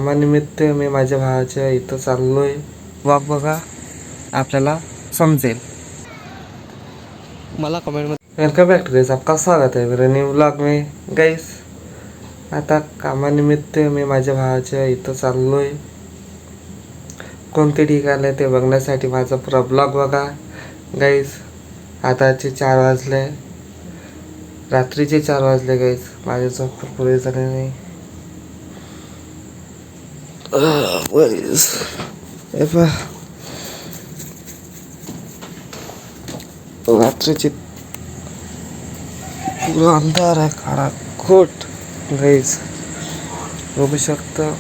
कामानिमित्त मी माझ्या भावाच्या इथं चाललोय. वाघ बघा, आपल्याला समजेल. मला कमेंटमध्ये वेलकम बॅक टू गाइस, आपका स्वागत है मेरे न्यू ब्लॉग में. गाइस, आता कामानिमित्त मी माझ्या भावाच्या इथं चाललोय. कोणते ठिकाण आहे ते बघण्यासाठी माझा पुरा ब्लॉग बघा. गाइस, आताचे 4 वाजले, रात्रीचे 4 वाजले. गाइस, माझे झोप पुरे झाले नाही. रात्रीचे पुरा अंधार आहे, काळा खोट. गाईज बघू शकता,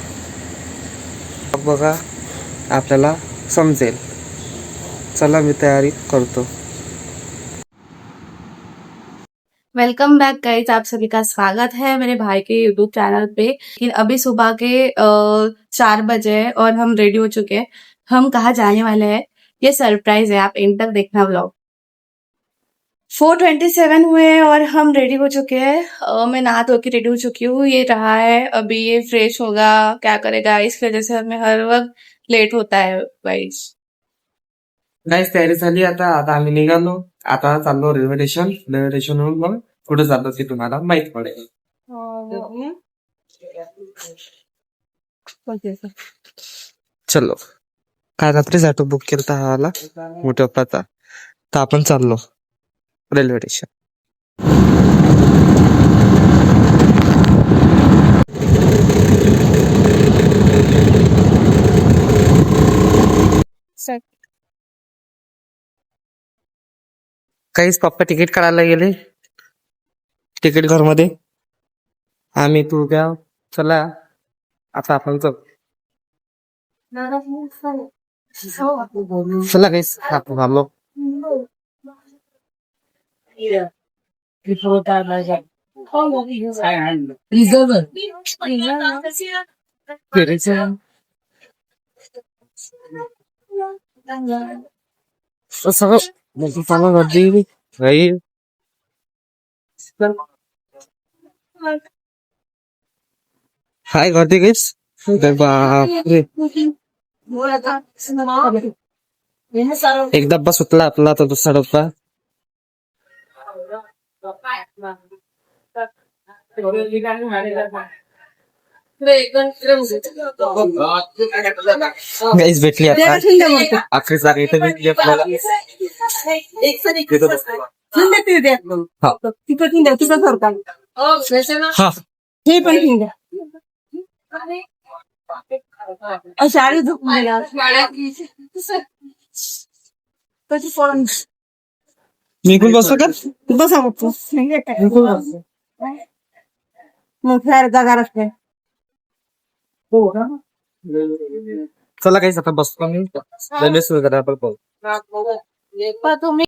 बघा, आपल्याला समजेल. चला मी तयारी करतो. वेलकम बैक गाइस, आप सभी का स्वागत है मेरे भाई के यूट्यूब चैनल पे. लेकिन अभी सुबह के 4 बजे हैं और हम रेडी हो चुके हैं. हम कहाँ जाने वाले हैं ये सरप्राइज है, आप एंड तक देखना व्लॉग. 4:27 हुए हैं और हम रेडी हो चुके हैं. मैं नहा धो के रेडी हो चुकी हूँ. ये रहा है, अभी ये फ्रेश होगा, क्या करेगा, इसकी वजह से हमें हर वक्त लेट होता है गाइस. गाईज तयारी झाली. आता आम्ही निघालो. आता चाललो रेल्वे स्टेशनवरून मग कुठे चाललो ते तुम्हाला माहित पडेल. चलो. काय रात्रीच ऑटो बुक केलता हवाला मोठ्या पप्पाचा, तर आपण चाललो रेल्वे स्टेशन. काहीच पप्पा तिकीट काढायला गेले तिकीट घरमध्ये. आम्ही तू घ्या, चला आता आपण जाऊ. चला काहीच आपण आलो. सगळं गर्दी राहील. हाय गर्दी काहीच. बापरे, एक डब्बा सुटला आपला, तर दुसरा डब्बा. गाईस भेटली आता आखरी जागा इथे भेटली आपल्याला. निघून बसतो का? बसा मग तू मग फ्लॅट जागा असते. चला काहीच आता बसतो मी रेल्वे सुरू करा आपण पाहू. तुम्ही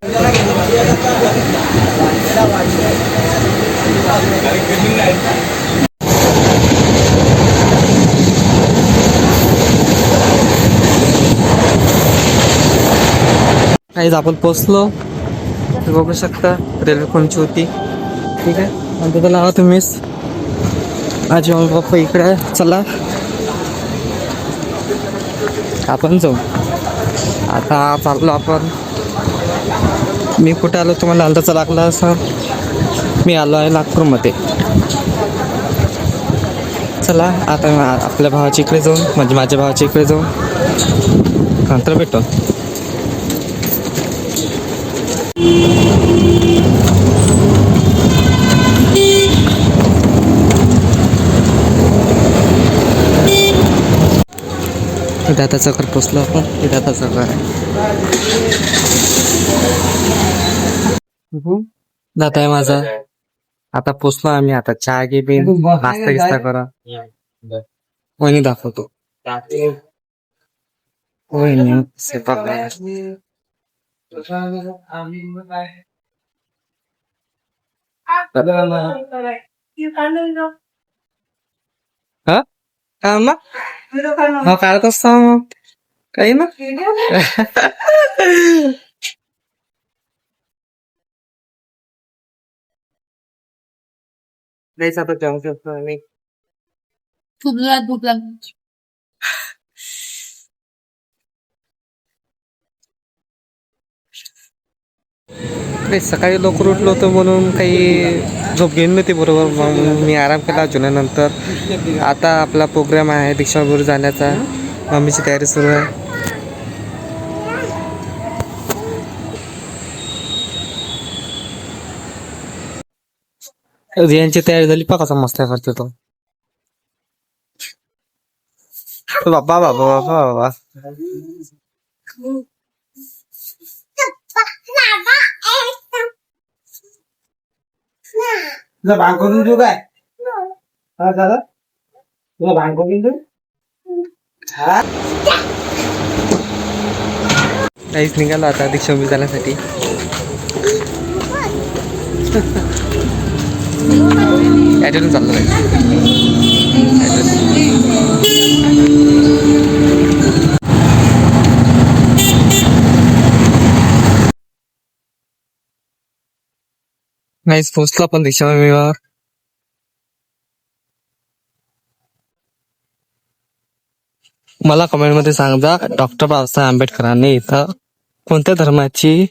काहीच आपण पोचलो. बघू शकता रेल्वे कोणची होती. ठीक आहे, आणि तिथं लावा तुम्हीच. माझे मम्मी पप्पा इकडे आहे. चला आपण जाऊ. आता चाललो आपण. मी कुठे आलो तुम्हाला अंदाजा लागला असं. मी आलो आहे नागपूरमध्ये. चला आता आपल्या भावाच्या इकडे जाऊन, म्हणजे माझ्या भावाच्या इकडे जाऊन नंतर भेटू. दादाचा घर पोचलो आपण. दादाचा घर आहे. दादा आहे माझा. आता पोचलो आम्ही. आता चहा घे बिन, नाश्ता गिस्ता करा. वहिनी दाखवतो. वहिनी स्वयंपाक हा काढत असता काही ना. द्यायचं आता जेवण करतो आम्ही. खूप भूक लागली. नाही, सकाळी लवकर उठलो होतो म्हणून काही झोप गेली नव्हती बरोबर. मग मी आराम केला जेवणानंतर. आता आपला प्रोग्राम आहे दीक्षाभूमीवर जाण्याचा. मम्मीची तयारी सुरू आहे. रियांची तयारी झाली पहा कसा मस्त करतो तो. बाबा बाबा बाबा बाबा तुला भांग करून देऊ काय? हा दादा तुला भांग करून देऊ? हा काहीच निघालो आता दीक्षाभूमी जाण्यासाठी. ॲटोने चाललो नाहीच. पोहोचलो आपण दीक्षाभूमीवर. मला कमेंटमध्ये सांगा डॉक्टर बाबासाहेब आंबेडकरांनी इथं कोणत्या धर्माची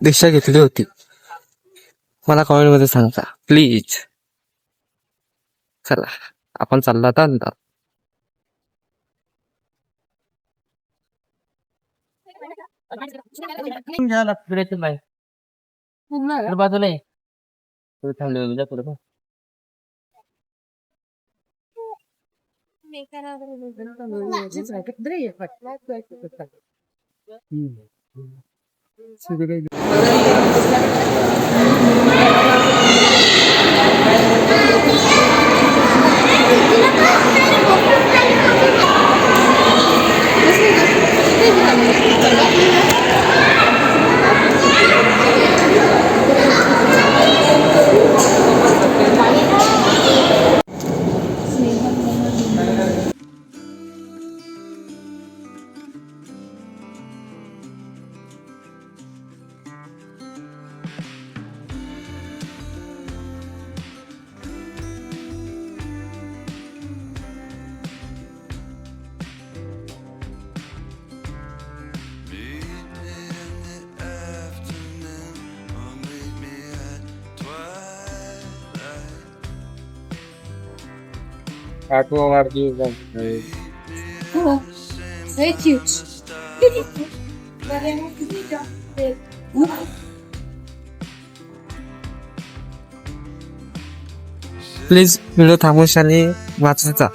दीक्षा घेतली होती. मला कमेंटमध्ये सांगा प्लीज. चला आपण चाललो आता अंदर. बाजूला आहे. थांबले तुझ्या पुढे बघ. Very cute. प्लीज व्हिडिओ थांबवशाने वाचायचा.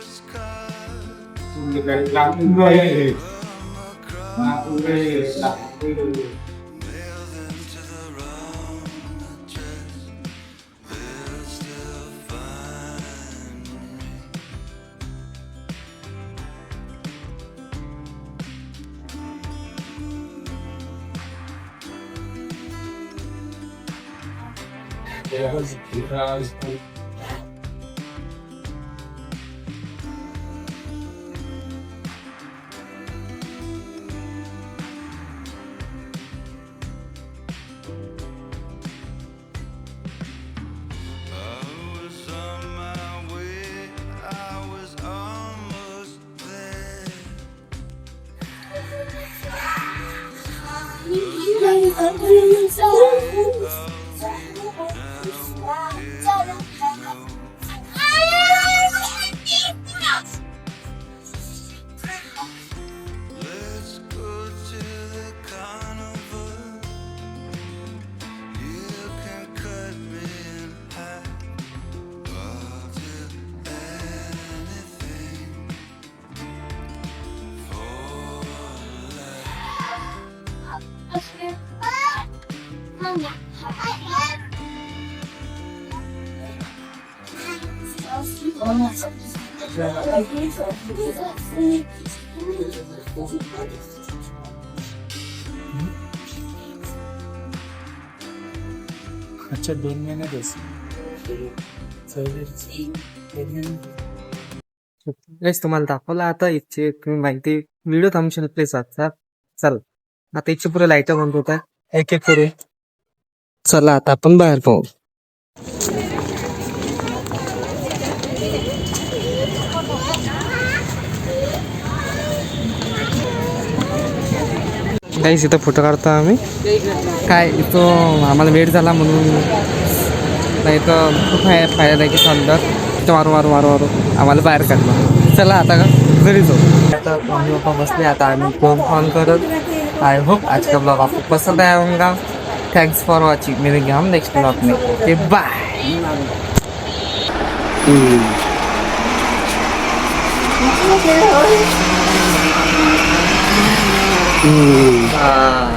अच्छा 2 महिने बस. तुम्हाला दाखवलं आता इच्छे माहिती. व्हिडिओ थांबशील प्लीज आता. चल आता इच्छे पुरे लाईट बंद होत आहे. एक एक पुरे. चला आता आपण बाहेर पाहू. काहीच इथं फोटो काढतो आम्ही. काय इथं आम्हाला वेळ झाला म्हणून नाही तर खूप फायदा आहे की चाललं मारू आम्हाला बाहेर काढलं. चला आता घरी जाऊ. आता मम्मी पप्पा बसले, आता आम्ही फोन ऑन करत. आई होप आज का ब्लॉग आपको पसंद आया होगा. Thanks for watching. मिलेंगे हम नेक्स्ट ब्लॉग में. Okay bye. हाँ